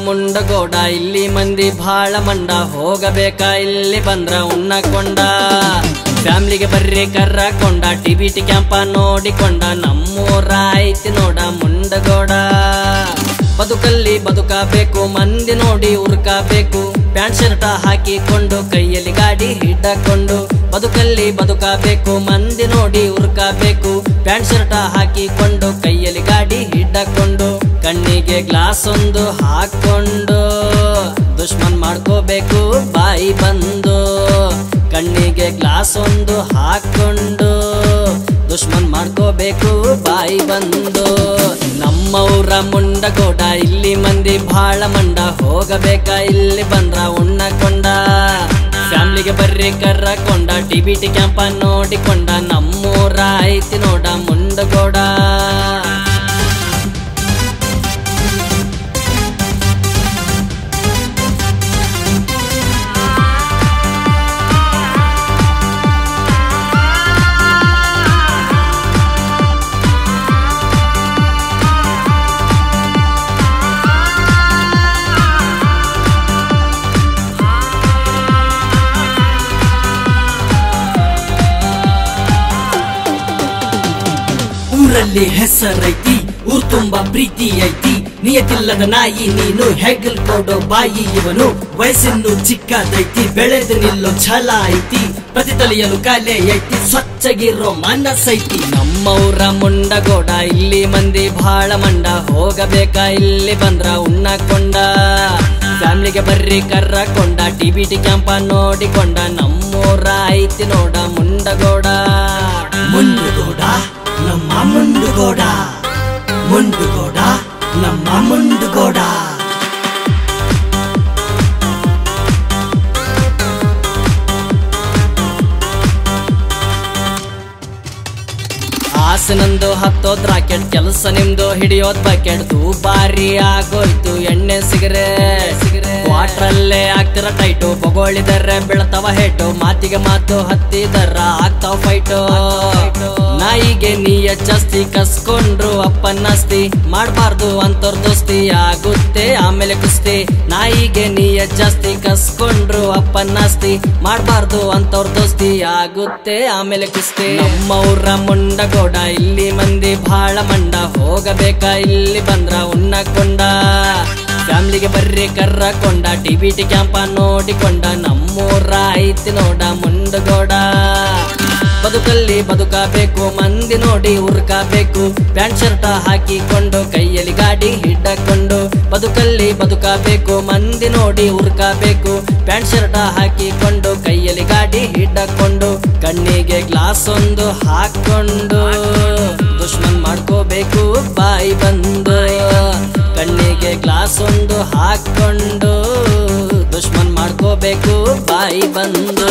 ಮುಂಡಗೋಡ ಇಲ್ಲಿ ಮಂದಿ ಭಾಳ ಮಂಡ ಹೋಗಬೇಕಾ ಇಲ್ಲಿ ಬಂದ್ರ ಉಣ್ಣಕೊಂಡ ಫ್ಯಾಮಿಲಿಗೆ ಬರ್ರಿ ಕರ್ರಕೊಂಡ ಟಿಬಿಟಿ ಕ್ಯಾಂಪ ನೋಡಿಕೊಂಡ ನಮ್ಮೂರ ಐತಿ ನೋಡ ಮುಂಡಗೋಡ ಬದುಕಲ್ಲಿ ಬದುಕಬೇಕು ಮಂದಿ ನೋಡಿ ಉರ್ಕಬೇಕು ಪ್ಯಾಂಟ್ ಶರ್ಟ ಹಾಕಿಕೊಂಡು ಕೈಯಲ್ಲಿ ಗಾಡಿ ಹಿಡ್ಕೊಂಡು ಬದುಕಲ್ಲಿ ಬದುಕಬೇಕು ಮಂದಿ ನೋಡಿ ಉರ್ಕಬೇಕು ಪ್ಯಾಂಟ್ ಶರ್ಟ ಹಾಕಿಕೊಂಡು ಕೈಯಲ್ಲಿ ಗಾಡಿ ಹಿಡ್ಕೊಂಡು ಕಣ್ಣಿಗೆ ಗ್ಲಾಸ್ ಒಂದು ಹಾಕೊಂಡು ದುಶ್ಮನ್ ಮಾಡ್ಕೋಬೇಕು ಬಾಯಿ ಬಂದು ಕಣ್ಣಿಗೆ ಗ್ಲಾಸ್ ಒಂದು ಹಾಕೊಂಡು ದುಶ್ಮನ್ ಮಾಡ್ಕೋಬೇಕು ಬಾಯಿ ಬಂದು ನಮ್ಮೂರ ಮುಂಡಗೋಡ ಇಲ್ಲಿ ಮಂದಿ ಭಾಳ ಮಂಡ ಹೋಗಬೇಕಾ ಇಲ್ಲಿ ಬಂದ್ರ ಉಣ್ಣಕೊಂಡ ಫ್ಯಾಮಿಲಿಗೆ ಬರ್ರಿ ಕರ್ರಕೊಂಡ ಟಿಬಿಟಿ ಕ್ಯಾಂಪ ನೋಡಿಕೊಂಡ ನಮ್ಮೂರ ಐತಿ ನೋಡ ಮುಂಡಗೋಡ ಊರಲ್ಲಿ ಹೆಸರೈತಿ ಊರ್ ತುಂಬಾ ಪ್ರೀತಿ ಐತಿ ನಿಯತಿಲ್ಲದ ನಾಯಿ ನೀನು ಹೆಗಲ್ ಕೊಡೋ ಬಾಯಿ ಇವನು ವಯಸ್ಸಿನ್ನು ಚಿಕ್ಕದೈತಿ ಬೆಳೆದು ನಿಲ್ಲೋ ಛಲ ಐತಿ ಪ್ರತಿ ತಲೆಯಲು ಕಲೆ ಐತಿ ಸ್ವಚ್ಛಗಿರೋ ಮನಸ್ಸೈತಿ ನಮ್ಮೂರ ಮುಂಡಗೋಡ ಇಲ್ಲಿ ಮಂದಿ ಭಾಳ ಮಂಡ ಹೋಗಬೇಕಾ ಇಲ್ಲಿ ಬಂದ್ರ ಉಣ್ಣಕೊಂಡ ಫ್ಯಾಮಿಲಿಗೆ ಬರ್ರಿ ಕರ್ರಕೊಂಡ ಟಿಬಿಟಿ ಕ್ಯಾಂಪ ನೋಡಿಕೊಂಡ ನಮ್ಮೂರ ಐತಿ ನೋಡ ಮುಂಡಗೋಡ ಮುಂಡಗೋಡ ನಮ್ಮ ಮುಂಡಗೋಡ ಮುಂಡಗೋಡ ನಮ್ಮ ಮುಂಡಗೋಡ ಆಸೆ ನಂದು ಹತ್ತೋದ್ ರಾಕೆಟ್ ಕೆಲಸ ನಿಮ್ದು ಹಿಡಿಯೋದ್ ಬಕೆಟ್ ದುಬಾರಿ ಆಗೋಯ್ತು ಎಣ್ಣೆ ಸಿಗರೆ ವಾಟ್ರಲ್ಲೇ ಆಗ್ತಿರ ಟೈಟು ಬೊಗಳಿದರೆ ಬೀಳ್ತಾವ ಹೇಟು ಮಾತಿಗೆ ಮಾತು ಹತ್ತಿದರ ಆಗ್ತಾವ ಫೈಟು ನಾಯಿಗೆ ನೀಯ ಜಾಸ್ತಿ ಕಸ್ಕೊಂಡ್ರು ಅಪ್ಪನ್ನಸ್ತಿ ಮಾಡ್ಬಾರ್ದು ಅಂತೋರ್ ದೋಸ್ತಿ ಆಗುತ್ತೆ ಆಮೇಲೆ ಕುಸ್ತಿ ನಾಯಿಗೆ ನೀಯ ಜಾಸ್ತಿ ಕಸ್ಕೊಂಡ್ರು ಅಪ್ಪನ್ನಸ್ತಿ ಮಾಡ್ಬಾರ್ದು ಅಂತೋರ್ ದೋಸ್ತಿ ಆಗುತ್ತೆ ಆಮೇಲೆ ಕುಸ್ತಿ ನಮ್ಮೂರ ಮುಂಡಗೋಡ ಇಲ್ಲಿ ಮಂದಿ ಭಾಳ ಮಂಡ ಹೋಗಬೇಕಾ ಇಲ್ಲಿ ಬಂದ್ರ ಉಣ್ಣಕೊಂಡ ಫ್ಯಾಮಿಲಿಗೆ ಬರ್ರಿ ಕರ್ರಕೊಂಡ ಟಿಬಿಟಿ ಕ್ಯಾಂಪ ನೋಡಿಕೊಂಡ ನಮ್ಮೂರ ಐತಿ ನೋಡ ಮುಂಡಗೋಡ ಬದುಕಲ್ಲಿ ಬದುಕಬೇಕು ಮಂದಿ ನೋಡಿ ಉರ್ಕಬೇಕು ಪ್ಯಾಂಟ್ ಶರ್ಟ ಹಾಕಿಕೊಂಡು ಕೈಯಲ್ಲಿ ಗಾಡಿ ಹಿಡ್ಕೊಂಡು ಬದುಕಲ್ಲಿ ಬದುಕಬೇಕು ಮಂದಿ ನೋಡಿ ಉರ್ಕಬೇಕು ಪ್ಯಾಂಟ್ ಶರ್ಟ ಹಾಕಿಕೊಂಡು ಕೈಯಲ್ಲಿ ಗಾಡಿ ಹಿಡ್ಕೊಂಡು ಕಣ್ಣಿಗೆ ಗ್ಲಾಸ್ ಒಂದು ಹಾಕೊಂಡು ದುಶ್ಮನ್ ಮಾಡ್ಕೋಬೇಕು ಬಾಯಿ ಬಂದು ಕಣ್ಣಿಗೆ ಗ್ಲಾಸ್ ಒಂದು ಹಾಕೊಂಡು ದುಶ್ಮನ್ ಮಾಡ್ಕೋಬೇಕು ಬಾಯಿ ಬಂದು